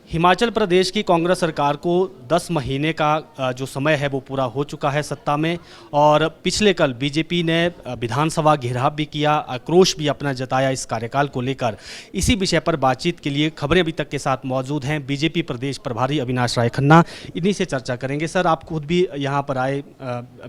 हिमाचल प्रदेश की कांग्रेस सरकार को 10 महीने का जो समय है वो पूरा हो चुका है सत्ता में, और पिछले कल बीजेपी ने विधानसभा घेराव भी किया, आक्रोश भी अपना जताया इस कार्यकाल को लेकर। इसी विषय पर बातचीत के लिए खबरें अभी तक के साथ मौजूद हैं बीजेपी प्रदेश प्रभारी अविनाश राय खन्ना, इन्हीं से चर्चा करेंगे। सर, आप खुद भी यहाँ पर आए,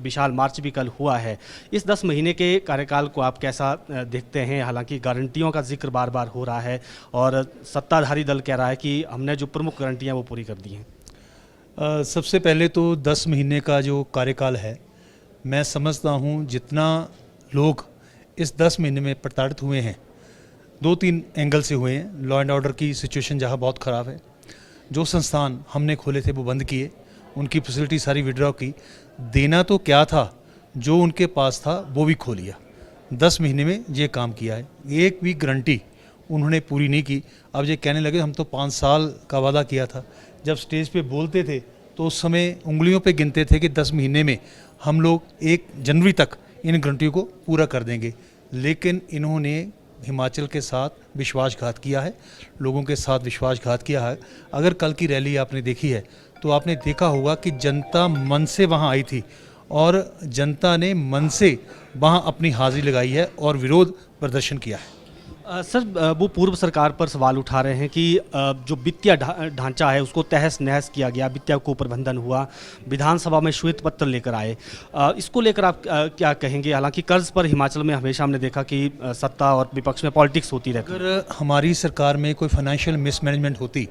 विशाल मार्च भी कल हुआ है। इस 10 महीने के कार्यकाल को आप कैसा देखते हैं? हालांकि गारंटियों का जिक्र बार बार हो रहा है और सत्ताधारी दल कह रहा है कि हमने जो प्रमुख गारंटियां वो पूरी कर दी हैं। सबसे पहले तो 10 महीने का जो कार्यकाल है, मैं समझता हूँ जितना लोग इस 10 महीने में प्रताड़ित हुए हैं, 2-3 एंगल से हुए हैं। लॉ एंड ऑर्डर की सिचुएशन जहाँ बहुत ख़राब है, जो संस्थान हमने खोले थे वो बंद किए, उनकी फैसिलिटी सारी विड्रॉ की। देना तो क्या था, जो उनके पास था वो भी खो लिया। 10 महीने में ये काम किया है। एक भी गारंटी उन्होंने पूरी नहीं की। अब ये कहने लगे हम तो 5 साल का वादा किया था। जब स्टेज पे बोलते थे तो उस समय उंगलियों पे गिनते थे कि 10 महीने में हम लोग 1 जनवरी तक इन गारंटियों को पूरा कर देंगे। लेकिन इन्होंने हिमाचल के साथ विश्वासघात किया है, लोगों के साथ विश्वासघात किया है। अगर कल की रैली आपने देखी है तो आपने देखा होगा कि जनता मन से वहाँ आई थी और जनता ने मन से वहाँ अपनी हाजिरी लगाई है और विरोध प्रदर्शन किया है। सर, वो पूर्व सरकार पर सवाल उठा रहे हैं कि जो वित्तीय ढांचा है उसको तहस नहस किया गया, वित्तीय कुप्रबंधन हुआ, विधानसभा में श्वेत पत्र लेकर आए। इसको लेकर आप क्या कहेंगे? हालांकि कर्ज पर हिमाचल में हमेशा हमने देखा कि सत्ता और विपक्ष में पॉलिटिक्स होती रहती है। अगर हमारी सरकार में कोई फाइनेंशियल मिसमैनेजमेंट होती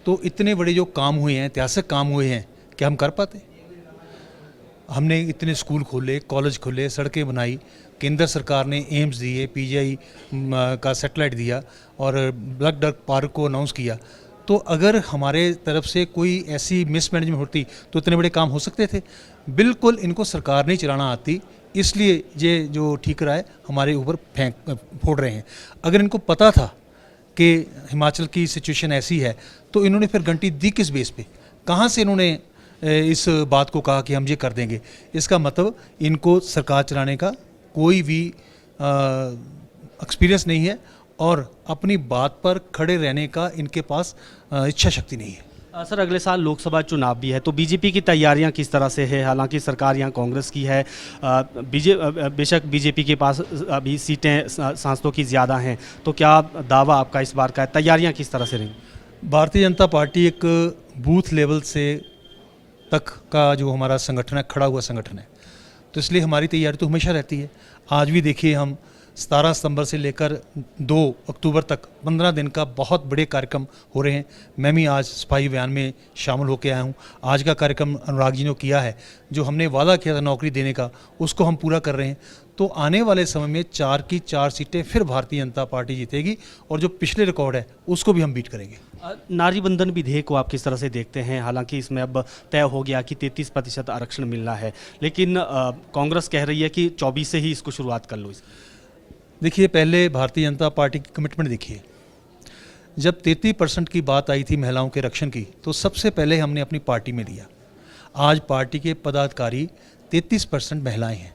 तो इतने बड़े जो काम हुए हैं, ऐतिहासिक काम हुए हैं, क्या हम कर पाते? हमने इतने स्कूल खोले, कॉलेज खोले, सड़कें बनाई, केंद्र सरकार ने एम्स दिए, पीजीआई का सैटेलाइट दिया और ब्लड डर पार्क को अनाउंस किया। तो अगर हमारे तरफ से कोई ऐसी मिसमैनेजमेंट होती तो इतने बड़े काम हो सकते थे? बिल्कुल इनको सरकार नहीं चलाना आती, इसलिए ये जो ठीकरा है हमारे ऊपर फोड़ रहे हैं। अगर इनको पता था कि हिमाचल की सिचुएशन ऐसी है तो इन्होंने फिर गारंटी दी किस बेस पे? कहाँ से इन्होंने इस बात को कहा कि हम ये कर देंगे? इसका मतलब इनको सरकार चलाने का कोई भी एक्सपीरियंस नहीं है और अपनी बात पर खड़े रहने का इनके पास इच्छा शक्ति नहीं है। सर, अगले साल लोकसभा चुनाव भी है, तो बीजेपी की तैयारियां किस तरह से है? हालांकि सरकार यहाँ कांग्रेस की है, बेशक बीजेपी के पास अभी सीटें सांसदों की ज़्यादा हैं, तो क्या दावा आपका इस बार का है? तैयारियां किस तरह से रहीं? भारतीय जनता पार्टी एक बूथ लेवल से तक का जो हमारा संगठन है, खड़ा हुआ संगठन है, तो इसलिए हमारी तैयारी तो हमेशा रहती है। आज भी देखिए, हम 17 सितंबर से लेकर 2 अक्टूबर तक 15 दिन का बहुत बड़े कार्यक्रम हो रहे हैं। मैं भी आज सफाई अभियान में शामिल होकर आया हूँ। आज का कार्यक्रम अनुराग जी ने किया है, जो हमने वादा किया था नौकरी देने का, उसको हम पूरा कर रहे हैं। तो आने वाले समय में 4 की 4 सीटें फिर भारतीय जनता पार्टी जीतेगी और जो पिछले रिकॉर्ड है उसको भी हम बीट करेंगे। नारी बंधन विधेयक को आप किस तरह से देखते हैं? हालांकि इसमें अब तय हो गया कि 33% आरक्षण मिलना है, लेकिन कांग्रेस कह रही है कि 24 से ही इसको शुरुआत कर लो। देखिए, पहले भारतीय जनता पार्टी की कमिटमेंट देखिए। जब 33% की बात आई थी महिलाओं के रक्षण की, तो सबसे पहले हमने अपनी पार्टी में दिया। आज पार्टी के पदाधिकारी 33% महिलाएं हैं।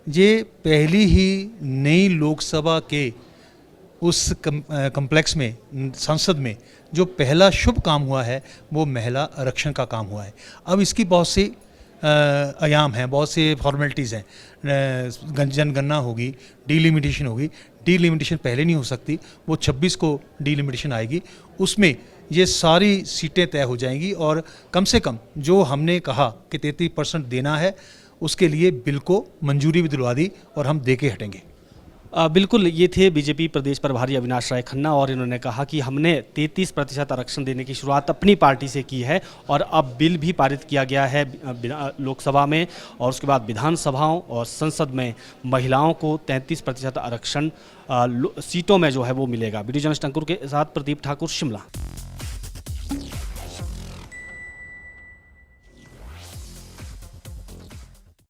ये पहली ही नई लोकसभा के उस कम्प्लेक्स में, संसद में, जो पहला शुभ काम हुआ है वो महिला आरक्षण का काम हुआ है। अब इसकी बहुत सी आयाम हैं, बहुत से फॉर्मेलिटीज़ हैं। जनगणना होगी, डीलिमिटेशन होगी। डीलिमिटेशन पहले नहीं हो सकती, वो 26 को डीलिमिटेशन आएगी, उसमें ये सारी सीटें तय हो जाएंगी और कम से कम जो हमने कहा कि 33% देना है, उसके लिए बिल को मंजूरी भी दिलवा दी और हम दे के हटेंगे। बिल्कुल, ये थे बीजेपी प्रदेश प्रभारी अविनाश राय खन्ना, और इन्होंने कहा कि हमने 33% आरक्षण देने की शुरुआत अपनी पार्टी से की है और अब बिल भी पारित किया गया है लोकसभा में, और उसके बाद विधानसभाओं और संसद में महिलाओं को 33% आरक्षण सीटों में जो है वो मिलेगा। वीडियो जर्नलिस्ट अंकुर के साथ प्रदीप ठाकुर, शिमला।